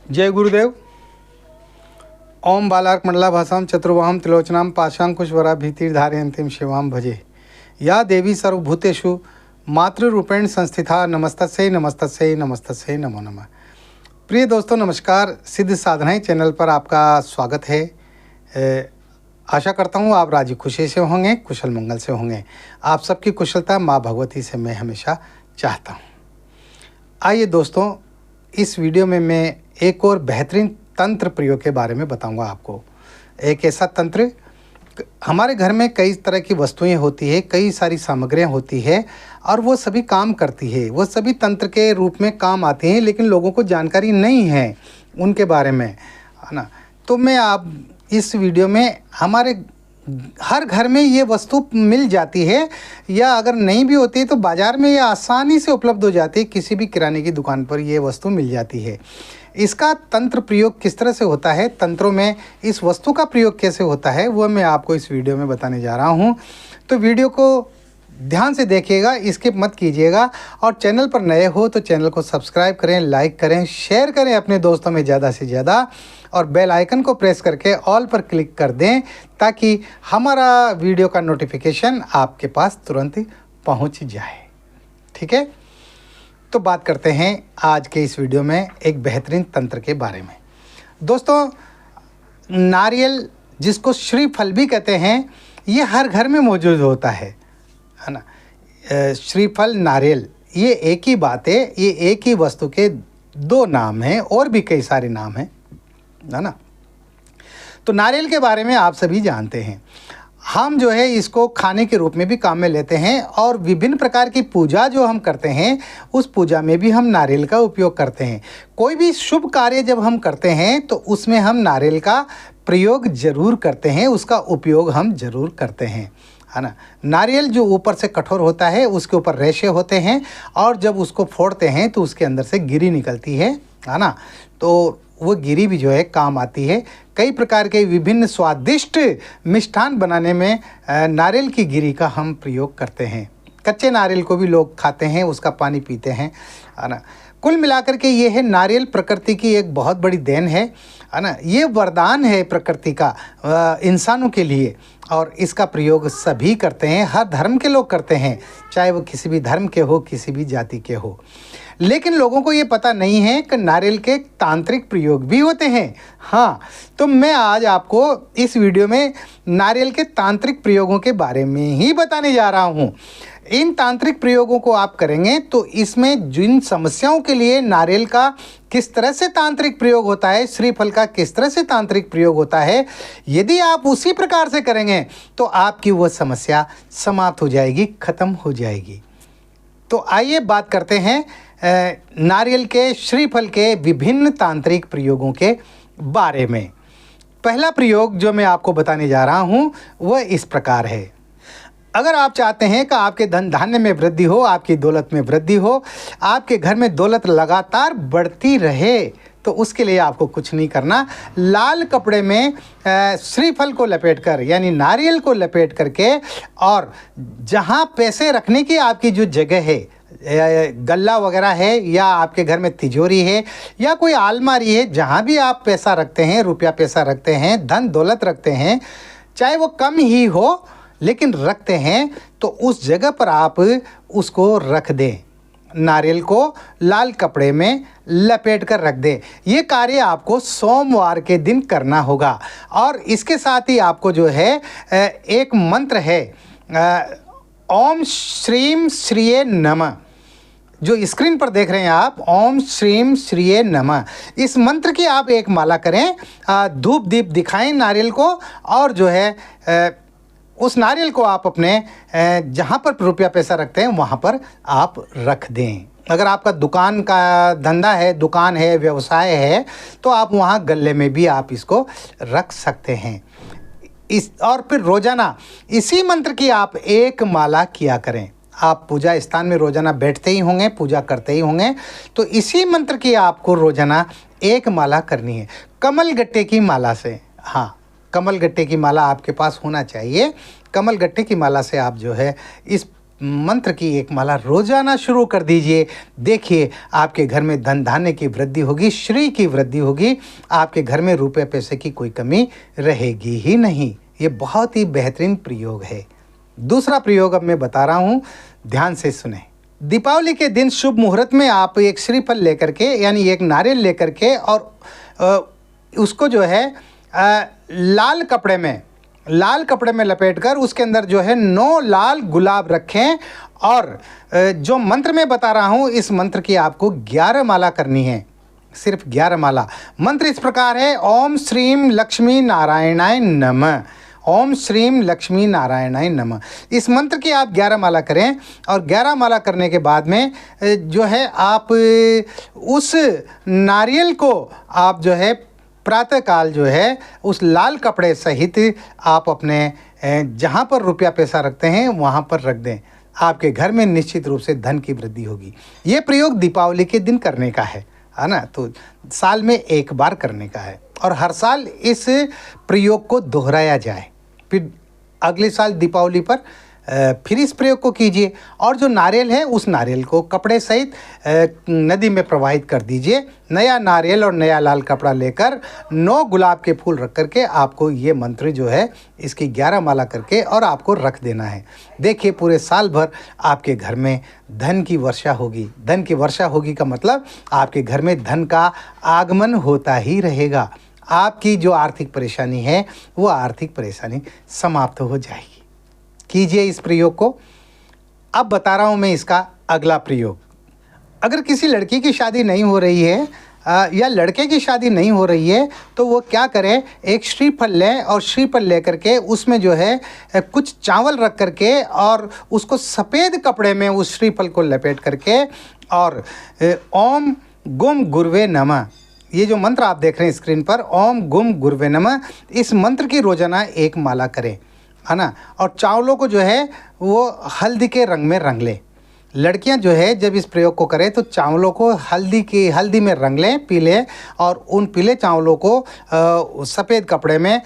जय गुरुदेव। ओम बालार्क मंडला भाषाम चतुर्वाहम त्रिलोचनाम पाशांकुशवरा भीतिर्धारयन्तीम शिवाम भजे। या देवी सर्वभूतेषु मातृरूपेण संस्थिता नमस्तस्यै नमस्तस्यै नमस्तस्यै नमो नमः। प्रिय दोस्तों नमस्कार। सिद्ध साधनाएं चैनल पर आपका स्वागत है। आशा करता हूँ आप राजी खुशी से होंगे, कुशल मंगल से होंगे। आप सबकी कुशलता माँ भगवती से मैं हमेशा चाहता हूँ। आइए दोस्तों, इस वीडियो में मैं एक और बेहतरीन तंत्र प्रयोग के बारे में बताऊंगा आपको। एक ऐसा तंत्र, हमारे घर में कई तरह की वस्तुएं होती है, कई सारी सामग्रियां होती है और वो सभी काम करती है, वो सभी तंत्र के रूप में काम आती हैं, लेकिन लोगों को जानकारी नहीं है उनके बारे में, है ना। तो मैं आप इस वीडियो में हमारे हर घर में ये वस्तु मिल जाती है, या अगर नहीं भी होती है तो बाज़ार में ये आसानी से उपलब्ध हो जाती है। किसी भी किराने की दुकान पर ये वस्तु मिल जाती है। इसका तंत्र प्रयोग किस तरह से होता है, तंत्रों में इस वस्तु का प्रयोग कैसे होता है, वो मैं आपको इस वीडियो में बताने जा रहा हूँ। तो वीडियो को ध्यान से देखिएगा, स्किप मत कीजिएगा। और चैनल पर नए हो तो चैनल को सब्सक्राइब करें, लाइक करें, शेयर करें अपने दोस्तों में ज़्यादा से ज़्यादा, और बेल आइकन को प्रेस करके ऑल पर क्लिक कर दें ताकि हमारा वीडियो का नोटिफिकेशन आपके पास तुरंत पहुंच जाए। ठीक है, तो बात करते हैं आज के इस वीडियो में एक बेहतरीन तंत्र के बारे में। दोस्तों, नारियल, जिसको श्रीफल भी कहते हैं, ये हर घर में मौजूद होता है ना। श्रीफल, नारियल, ये एक ही बात है, ये एक ही वस्तु के दो नाम हैं, और भी कई सारे नाम हैं, है ना। तो नारियल के बारे में आप सभी जानते हैं। हम जो है इसको खाने के रूप में भी काम में लेते हैं, और विभिन्न प्रकार की पूजा जो हम करते हैं उस पूजा में भी हम नारियल का उपयोग करते हैं। कोई भी शुभ कार्य जब हम करते हैं तो उसमें हम नारियल का प्रयोग ज़रूर करते हैं, उसका उपयोग हम ज़रूर करते हैं, है ना। नारियल जो ऊपर से कठोर होता है, उसके ऊपर रेशे होते हैं, और जब उसको फोड़ते हैं तो उसके अंदर से गिरी निकलती है ना। तो वो गिरी भी जो है काम आती है। कई प्रकार के विभिन्न स्वादिष्ट मिष्ठान बनाने में नारियल की गिरी का हम प्रयोग करते हैं। कच्चे नारियल को भी लोग खाते हैं, उसका पानी पीते हैं, है ना। कुल मिलाकर के ये है, नारियल प्रकृति की एक बहुत बड़ी देन है ना। ये वरदान है प्रकृति का इंसानों के लिए, और इसका प्रयोग सभी करते हैं, हर धर्म के लोग करते हैं, चाहे वो किसी भी धर्म के हो, किसी भी जाति के हो। लेकिन लोगों को ये पता नहीं है कि नारियल के तांत्रिक प्रयोग भी होते हैं। हाँ, तो मैं आज आपको इस वीडियो में नारियल के तांत्रिक प्रयोगों के बारे में ही बताने जा रहा हूँ। इन तांत्रिक प्रयोगों को आप करेंगे तो इसमें जिन समस्याओं के लिए नारियल का किस तरह से तांत्रिक प्रयोग होता है, श्रीफल का किस तरह से तांत्रिक प्रयोग होता है, यदि आप उसी प्रकार से करेंगे तो आपकी वो समस्या समाप्त हो जाएगी, ख़त्म हो जाएगी। तो आइए बात करते हैं नारियल के, श्रीफल के विभिन्न तांत्रिक प्रयोगों के बारे में। पहला प्रयोग जो मैं आपको बताने जा रहा हूँ वह इस प्रकार है। अगर आप चाहते हैं कि आपके धन धान्य में वृद्धि हो, आपकी दौलत में वृद्धि हो, आपके घर में दौलत लगातार बढ़ती रहे, तो उसके लिए आपको कुछ नहीं करना। लाल कपड़े में श्रीफल को लपेटकर, यानी नारियल को लपेट करके, और जहाँ पैसे रखने की आपकी जो जगह है, गल्ला वगैरह है, या आपके घर में तिजोरी है, या कोई अलमारी है, जहाँ भी आप पैसा रखते हैं, रुपया पैसा रखते हैं, धन दौलत रखते हैं, चाहे वो कम ही हो लेकिन रखते हैं, तो उस जगह पर आप उसको रख दें। नारियल को लाल कपड़े में लपेट कर रख दें। ये कार्य आपको सोमवार के दिन करना होगा। और इसके साथ ही आपको जो है एक मंत्र है, ओम श्रीम श्रीये नमः, जो स्क्रीन पर देख रहे हैं आप, ओम श्रीम श्रीये नमः। इस मंत्र की आप एक माला करें, धूप दीप दिखाएं नारियल को, और जो है उस नारियल को आप अपने जहाँ पर रुपया पैसा रखते हैं वहाँ पर आप रख दें। अगर आपका दुकान का धंधा है, दुकान है, व्यवसाय है, तो आप वहाँ गल्ले में भी आप इसको रख सकते हैं। और फिर रोज़ाना इसी मंत्र की आप एक माला किया करें। आप पूजा स्थान में रोज़ाना बैठते ही होंगे, पूजा करते ही होंगे, तो इसी मंत्र की आपको रोज़ाना एक माला करनी है, कमल गट्टे की माला से। हाँ, कमल गट्टे की माला आपके पास होना चाहिए। कमल गट्टे की माला से आप जो है इस मंत्र की एक माला रोजाना शुरू कर दीजिए। देखिए आपके घर में धन धान्य की वृद्धि होगी, श्री की वृद्धि होगी, आपके घर में रुपए पैसे की कोई कमी रहेगी ही नहीं। ये बहुत ही बेहतरीन प्रयोग है। दूसरा प्रयोग अब मैं बता रहा हूँ, ध्यान से सुने। दीपावली के दिन शुभ मुहूर्त में आप एक श्रीफल लेकर के यानी एक नारियल लेकर के और उसको जो है लाल कपड़े में लपेटकर उसके अंदर जो है 9 लाल गुलाब रखें और जो मंत्र मैं बता रहा हूँ इस मंत्र की आपको 11 माला करनी है, सिर्फ 11 माला। मंत्र इस प्रकार है, ओम श्रीम लक्ष्मी नारायणाय नमः। ओम श्रीम लक्ष्मी नारायणाय नमः। इस मंत्र की आप 11 माला करें और 11 माला करने के बाद में जो है आप उस नारियल को आप जो है प्रातःकाल जो है उस लाल कपड़े सहित आप अपने जहाँ पर रुपया पैसा रखते हैं वहाँ पर रख दें। आपके घर में निश्चित रूप से धन की वृद्धि होगी। ये प्रयोग दीपावली के दिन करने का है ना, तो साल में एक बार करने का है और हर साल इस प्रयोग को दोहराया जाए। फिर अगले साल दीपावली पर फिर इस प्रयोग को कीजिए और जो नारियल है उस नारियल को कपड़े सहित नदी में प्रवाहित कर दीजिए। नया नारियल और नया लाल कपड़ा लेकर 9 गुलाब के फूल रख करके आपको ये मंत्र जो है इसकी 11 माला करके और आपको रख देना है। देखिए पूरे साल भर आपके घर में धन की वर्षा होगी। धन की वर्षा होगी का मतलब आपके घर में धन का आगमन होता ही रहेगा। आपकी जो आर्थिक परेशानी है वो आर्थिक परेशानी समाप्त हो जाएगी। कीजिए इस प्रयोग को। अब बता रहा हूँ मैं इसका अगला प्रयोग। अगर किसी लड़की की शादी नहीं हो रही है या लड़के की शादी नहीं हो रही है तो वो क्या करे, एक श्रीफल लें और श्रीफल लेकर के उसमें जो है कुछ चावल रख करके और उसको सफ़ेद कपड़े में उस श्रीफल को लपेट करके और ओम गुम गुरवे नमः, ये जो मंत्र आप देख रहे हैं स्क्रीन पर, ओम गुम गुरवे नमः, इस मंत्र की रोजाना एक माला करें, है ना। और चावलों को जो है वो हल्दी के रंग में रंग लें। लड़कियां जो है जब इस प्रयोग को करें तो चावलों को हल्दी में रंग लें, पीले, और उन पीले चावलों को सफ़ेद कपड़े में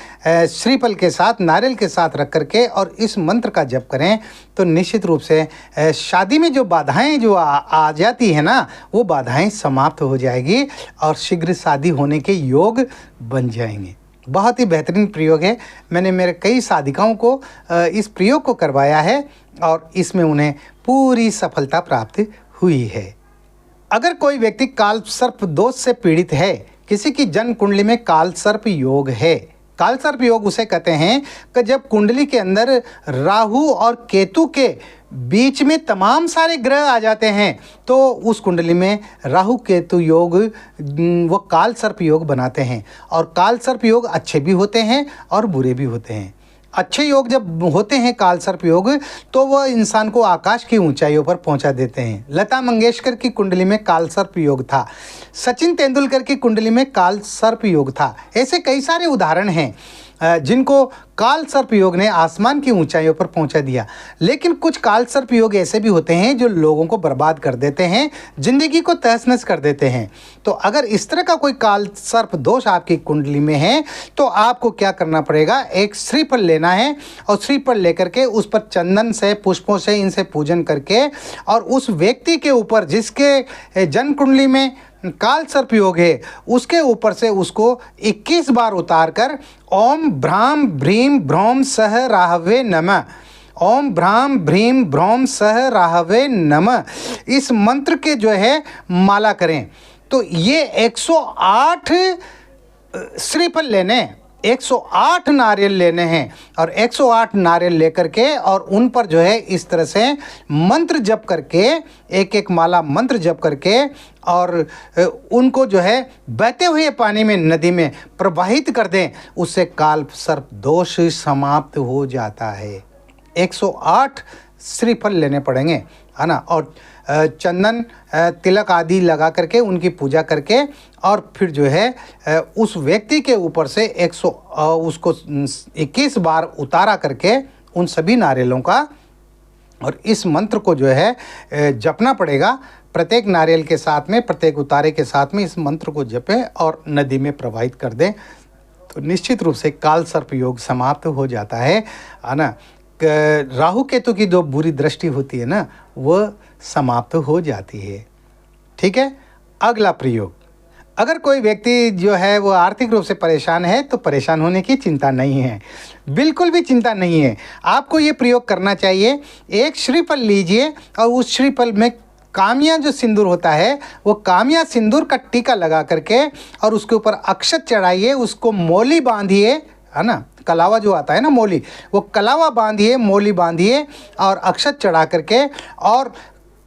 श्रीफल के साथ नारियल के साथ रख करके और इस मंत्र का जप करें तो निश्चित रूप से शादी में जो बाधाएं जो आ जाती है ना, वो बाधाएं समाप्त हो जाएगी और शीघ्र शादी होने के योग बन जाएंगे। बहुत ही बेहतरीन प्रयोग है। मैंने मेरे कई साधिकाओं को इस प्रयोग को करवाया है और इसमें उन्हें पूरी सफलता प्राप्त हुई है। अगर कोई व्यक्ति काल सर्प दोष से पीड़ित है, किसी की जन्म कुंडली में काल सर्प योग है, काल सर्प योग उसे कहते हैं कि जब कुंडली के अंदर राहु और केतु के बीच में तमाम सारे ग्रह आ जाते हैं तो उस कुंडली में राहु केतु योग वो काल सर्प योग बनाते हैं। और काल सर्प योग अच्छे भी होते हैं और बुरे भी होते हैं। अच्छे योग जब होते हैं काल सर्प योग तो वह इंसान को आकाश की ऊंचाइयों पर पहुंचा देते हैं। लता मंगेशकर की कुंडली में काल सर्प योग था, सचिन तेंदुलकर की कुंडली में काल सर्प योग था। ऐसे कई सारे उदाहरण हैं जिनको काल सर्प योग ने आसमान की ऊंचाइयों पर पहुंचा दिया। लेकिन कुछ काल सर्प योग ऐसे भी होते हैं जो लोगों को बर्बाद कर देते हैं, जिंदगी को तहस नहस कर देते हैं। तो अगर इस तरह का कोई काल सर्प दोष आपकी कुंडली में है तो आपको क्या करना पड़ेगा, एक श्रीफल लेना है और श्रीफल लेकर के उस पर चंदन से, पुष्पों से इनसे पूजन करके और उस व्यक्ति के ऊपर जिसके जन्म कुंडली में काल सर्प योग है उसके ऊपर से उसको 21 बार उतार कर ओम भ्राम भ्रीम भ्रौम सह राहवे नमः, ओम भ्राम भ्रीम भ्रौम सह राहवे नमः, इस मंत्र के जो है माला करें। तो ये 108 श्रीफल लेने, 108 नारियल लेने हैं और 108 नारियल लेकर के और उन पर जो है इस तरह से मंत्र जप करके, एक एक माला मंत्र जप करके और उनको जो है बहते हुए पानी में, नदी में प्रवाहित कर दें। उससे काल सर्प दोष समाप्त हो जाता है। 108 श्रीफल लेने पड़ेंगे, है ना। और चंदन तिलक आदि लगा करके उनकी पूजा करके और फिर जो है उस व्यक्ति के ऊपर से उसको 21 बार उतारा करके उन सभी नारियलों का, और इस मंत्र को जो है जपना पड़ेगा। प्रत्येक नारियल के साथ में, प्रत्येक उतारे के साथ में इस मंत्र को जपें और नदी में प्रवाहित कर दें तो निश्चित रूप से काल सर्प योग समाप्त हो जाता है ना। राहु केतु की जो बुरी दृष्टि होती है ना, वह समाप्त हो जाती है। ठीक है। अगला प्रयोग, अगर कोई व्यक्ति जो है वो आर्थिक रूप से परेशान है तो परेशान होने की चिंता नहीं है, बिल्कुल भी चिंता नहीं है। आपको ये प्रयोग करना चाहिए। एक श्रीफल लीजिए और उस श्रीफल में कामिया जो सिंदूर होता है वो कामिया सिंदूर का टीका लगा करके और उसके ऊपर अक्षत चढ़ाइए, उसको मोली बांधिए, है ना, कलावा जो आता है ना मोली, वो कलावा बांधिए, मोली बांधिए और अक्षत चढ़ा करके और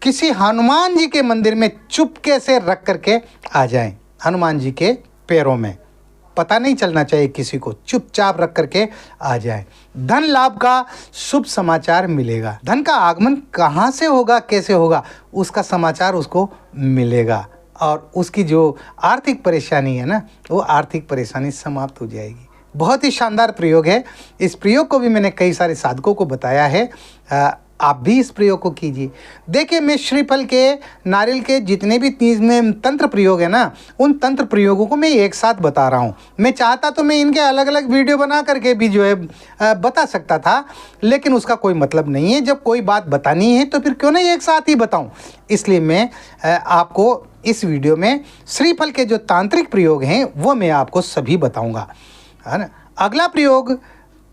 किसी हनुमान जी के मंदिर में चुपके से रख करके आ जाएं। हनुमान जी के पैरों में पता नहीं चलना चाहिए किसी को, चुपचाप रख करके आ जाए। धन लाभ का शुभ समाचार मिलेगा। धन का आगमन कहाँ से होगा, कैसे होगा, उसका समाचार उसको मिलेगा और उसकी जो आर्थिक परेशानी है ना, वो आर्थिक परेशानी समाप्त हो जाएगी। बहुत ही शानदार प्रयोग है। इस प्रयोग को भी मैंने कई सारे साधकों को बताया है। आप भी इस प्रयोग को कीजिए। देखिए, मैं श्रीफल के, नारियल के जितने भी 30 में तंत्र प्रयोग है ना, उन तंत्र प्रयोगों को मैं एक साथ बता रहा हूँ। मैं चाहता तो मैं इनके अलग अलग वीडियो बना करके भी जो है बता सकता था, लेकिन उसका कोई मतलब नहीं है। जब कोई बात बतानी है तो फिर क्यों नहीं एक साथ ही बताऊँ। इसलिए मैं आपको इस वीडियो में श्रीफल के जो तांत्रिक प्रयोग हैं वो मैं आपको सभी बताऊँगा, है ना। अगला प्रयोग,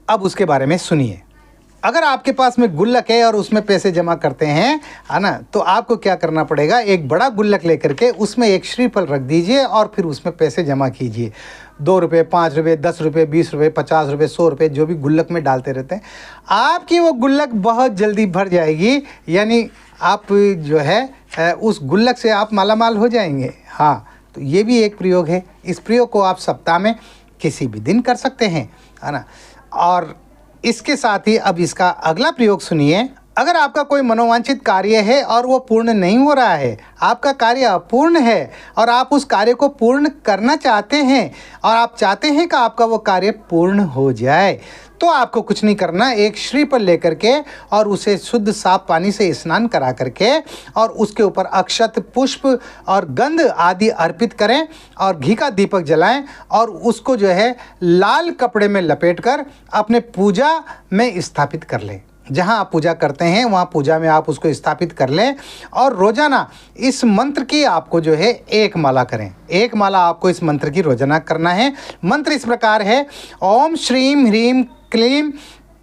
अब उसके बारे में सुनिए। अगर आपके पास में गुल्लक है और उसमें पैसे जमा करते हैं, है ना, तो आपको क्या करना पड़ेगा, एक बड़ा गुल्लक लेकर के उसमें एक श्रीफल रख दीजिए और फिर उसमें पैसे जमा कीजिए। 2 रुपये, 5 रुपये, 10 रुपये, 20 रुपये, 50 रुपये, 100 रुपये, जो भी गुल्लक में डालते रहते हैं, आपकी वो गुल्लक बहुत जल्दी भर जाएगी। यानी आप जो है उस गुल्लक से आप मालामाल हो जाएंगे। हाँ, तो ये भी एक प्रयोग है। इस प्रयोग को आप सप्ताह में किसी भी दिन कर सकते हैं, है ना। और इसके साथ ही अब इसका अगला प्रयोग सुनिए। अगर आपका कोई मनोवांछित कार्य है और वो पूर्ण नहीं हो रहा है, आपका कार्य अपूर्ण है और आप उस कार्य को पूर्ण करना चाहते हैं और आप चाहते हैं कि आपका वो कार्य पूर्ण हो जाए, तो आपको कुछ नहीं करना। एक श्रीफल लेकर के और उसे शुद्ध साफ पानी से स्नान करा करके और उसके ऊपर अक्षत, पुष्प और गंध आदि अर्पित करें और घी का दीपक जलाएं और उसको जो है लाल कपड़े में लपेटकर अपने पूजा में स्थापित कर लें। जहाँ आप पूजा करते हैं वहाँ पूजा में आप उसको स्थापित कर लें और रोजाना इस मंत्र की आपको जो है 1 माला करें। 1 माला आपको इस मंत्र की रोजाना करना है। मंत्र इस प्रकार है, ओम श्रीम ह्रीम क्लीम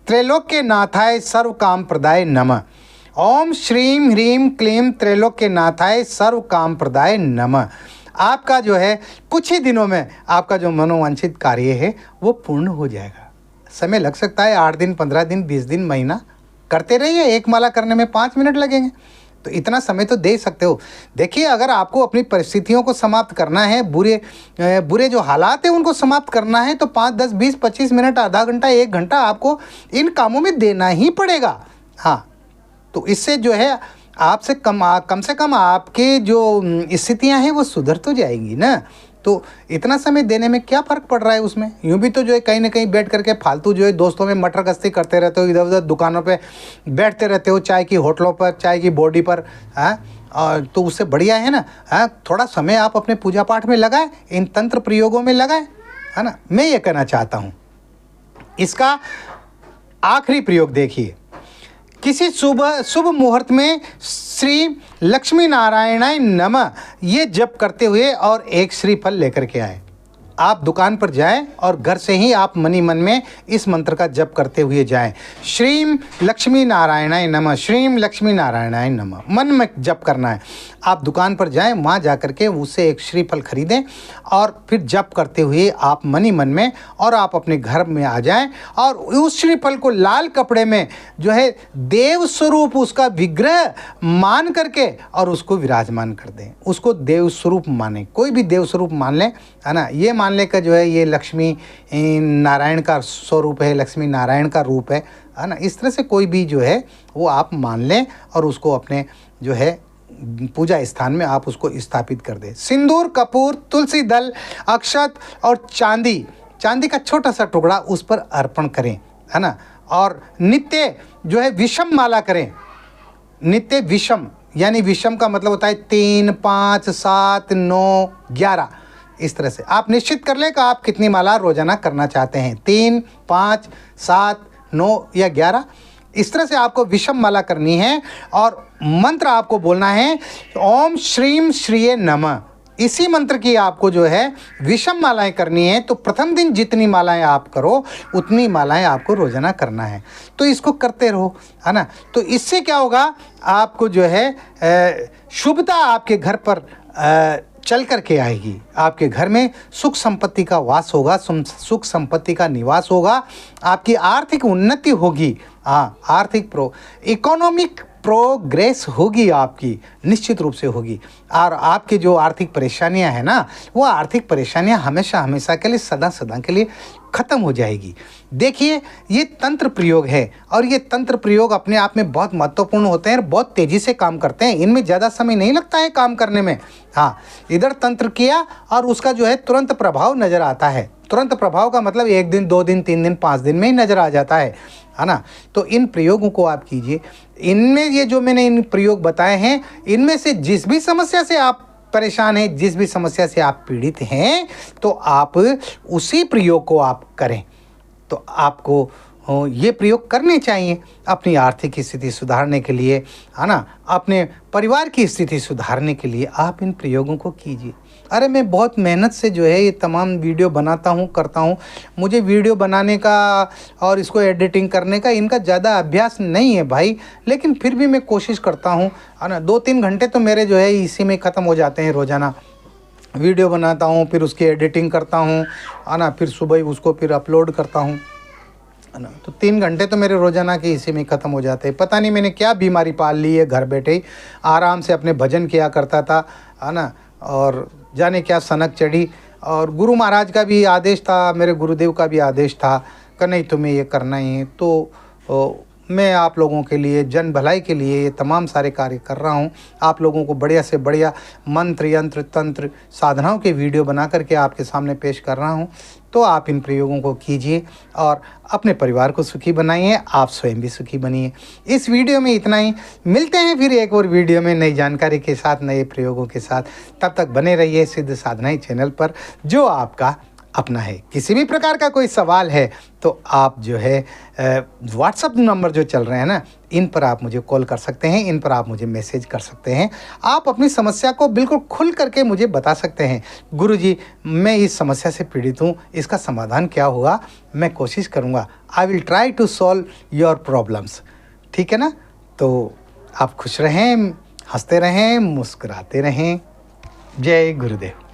त्रैलोक्य नाथाय सर्व काम प्रदाय नमः। ओम श्रीम ह्रीम क्लीम त्रैलोक्य नाथाय सर्व काम प्रदाय नमः। आपका जो है कुछ ही दिनों में आपका जो मनोवांछित कार्य है वो पूर्ण हो जाएगा। समय लग सकता है 8 दिन, 15 दिन, 20 दिन, महीना, करते रहिए। 1 माला करने में 5 मिनट लगेंगे, तो इतना समय तो दे सकते हो। देखिए, अगर आपको अपनी परिस्थितियों को समाप्त करना है, बुरे जो हालात हैं उनको समाप्त करना है, तो 5, 10, 20, 25 मिनट, आधा घंटा, 1 घंटा आपको इन कामों में देना ही पड़ेगा। हाँ, तो इससे जो है आपसे कम से कम आपके जो स्थितियाँ हैं वो सुधर तो जाएंगी ना। तो इतना समय देने में क्या फ़र्क पड़ रहा है उसमें। यूँ भी तो जो है कहीं ना कहीं बैठ करके फालतू जो है दोस्तों में मटर गश्ती करते रहते हो, इधर उधर दुकानों पे बैठते रहते हो, चाय की होटलों पर, चाय की बोर्डी पर, और तो उससे बढ़िया है ना, थोड़ा समय आप अपने पूजा पाठ में लगाएं, इन तंत्र प्रयोगों में लगाएं, है ना। मैं ये कहना चाहता हूँ। इसका आखिरी प्रयोग देखिए। किसी शुभ मुहूर्त में श्री लक्ष्मी नारायणाय नमः ये जप करते हुए और एक श्रीफल लेकर के आए। आप दुकान पर जाएं और घर से ही आप मनी मन में इस मंत्र का जप करते हुए जाएं। श्रीम लक्ष्मी नारायणाय नमः, श्रीम लक्ष्मी नारायणाय नमः, मन में जप करना है। आप दुकान पर जाएं, वहाँ जा कर के उससे एक श्रीफल खरीदें और फिर जप करते हुए आप मनी मन में और आप अपने घर में आ जाएं और उस श्रीफल को लाल कपड़े में जो है देव स्वरूप उसका विग्रह मान करके और उसको विराजमान कर दें। उसको देव स्वरूप माने, कोई भी देव स्वरूप मान लें, है ना। ये मान ले का जो है ये लक्ष्मी नारायण का स्वरूप है, लक्ष्मी नारायण का रूप है ना। इस तरह से कोई भी जो है वो आप मान लें और उसको अपने जो है पूजा स्थान में आप उसको स्थापित कर दें। सिंदूर, कपूर, तुलसी दल, अक्षत और चांदी का छोटा सा टुकड़ा उस पर अर्पण करें, है ना। और नित्य जो है विषम माला करें। नित्य विषम, यानी विषम का मतलब होता है 3, 5, 7, 9, 11। इस तरह से आप निश्चित कर लें कि आप कितनी माला रोजाना करना चाहते हैं, 3, 5, 7, 9 या 11। इस तरह से आपको विषम माला करनी है और मंत्र आपको बोलना है ओम श्रीम श्रीये नमः। इसी मंत्र की आपको जो है विषम मालाएं करनी है। तो प्रथम दिन जितनी मालाएं आप करो उतनी मालाएं आपको रोजाना करना है। तो इसको करते रहो, है ना। तो इससे क्या होगा, आपको जो है शुभता आपके घर पर चल कर के आएगी। आपके घर में सुख संपत्ति का वास होगा, सुख संपत्ति का निवास होगा, आपकी आर्थिक उन्नति होगी। हाँ, आर्थिक इकोनॉमिक प्रोग्रेस होगी, आपकी निश्चित रूप से होगी। और आपकी जो आर्थिक परेशानियां हैं ना, वो आर्थिक परेशानियां हमेशा हमेशा के लिए, सदा सदा के लिए ख़त्म हो जाएगी। देखिए, ये तंत्र प्रयोग है और ये तंत्र प्रयोग अपने आप में बहुत महत्वपूर्ण होते हैं और बहुत तेज़ी से काम करते हैं। इनमें ज़्यादा समय नहीं लगता है काम करने में। हाँ, इधर तंत्र किया और उसका जो है तुरंत प्रभाव नज़र आता है। तुरंत प्रभाव का मतलब 1 दिन 2 दिन 3 दिन 5 दिन में ही नज़र आ जाता है ना। तो इन प्रयोगों को आप कीजिए। इनमें ये जो मैंने इन प्रयोग बताए हैं, इनमें से जिस भी समस्या से आप परेशान हैं, जिस भी समस्या से आप पीड़ित हैं, तो आप उसी प्रयोग को आप करें। तो आपको ये प्रयोग करने चाहिए अपनी आर्थिक स्थिति सुधारने के लिए, है ना। अपने परिवार की स्थिति सुधारने के लिए आप इन प्रयोगों को कीजिए। अरे मैं बहुत मेहनत से जो है ये तमाम वीडियो बनाता हूँ, करता हूँ। मुझे वीडियो बनाने का और इसको एडिटिंग करने का इनका ज़्यादा अभ्यास नहीं है भाई, लेकिन फिर भी मैं कोशिश करता हूँ, है ना। 2-3 घंटे तो मेरे जो है इसी में ख़त्म हो जाते हैं रोज़ाना। वीडियो बनाता हूँ, फिर उसकी एडिटिंग करता हूँ, है ना, फिर सुबह उसको फिर अपलोड करता हूँ, है ना। तो 3 घंटे तो मेरे रोज़ाना के इसी में ख़त्म हो जाते हैं। पता नहीं मैंने क्या बीमारी पाल ली है, घर बैठे ही आराम से अपने भजन किया करता था, है ना, और जाने क्या सनक चढ़ी। और गुरु महाराज का भी आदेश था, मेरे गुरुदेव का भी आदेश था कि नहीं तुम्हें ये करना ही है। तो मैं आप लोगों के लिए, जन भलाई के लिए ये तमाम सारे कार्य कर रहा हूँ। आप लोगों को बढ़िया से बढ़िया मंत्र, यंत्र, तंत्र, साधनाओं के वीडियो बना करके आपके सामने पेश कर रहा हूँ। तो आप इन प्रयोगों को कीजिए और अपने परिवार को सुखी बनाइए, आप स्वयं भी सुखी बनिए। इस वीडियो में इतना ही। मिलते हैं फिर एक और वीडियो में नई जानकारी के साथ, नए प्रयोगों के साथ। तब तक बने रहिए सिद्ध साधनाएं चैनल पर, जो आपका अपना है। किसी भी प्रकार का कोई सवाल है तो आप जो है व्हाट्सअप नंबर जो चल रहे हैं ना, इन पर आप मुझे कॉल कर सकते हैं, इन पर आप मुझे मैसेज कर सकते हैं। आप अपनी समस्या को बिल्कुल खुल करके मुझे बता सकते हैं, गुरुजी मैं इस समस्या से पीड़ित हूँ, इसका समाधान क्या होगा, मैं कोशिश करूँगा। I will try to solve your problems. ठीक है ना। तो आप खुश रहें, हंसते रहें, मुस्कुराते रहें। जय गुरुदेव।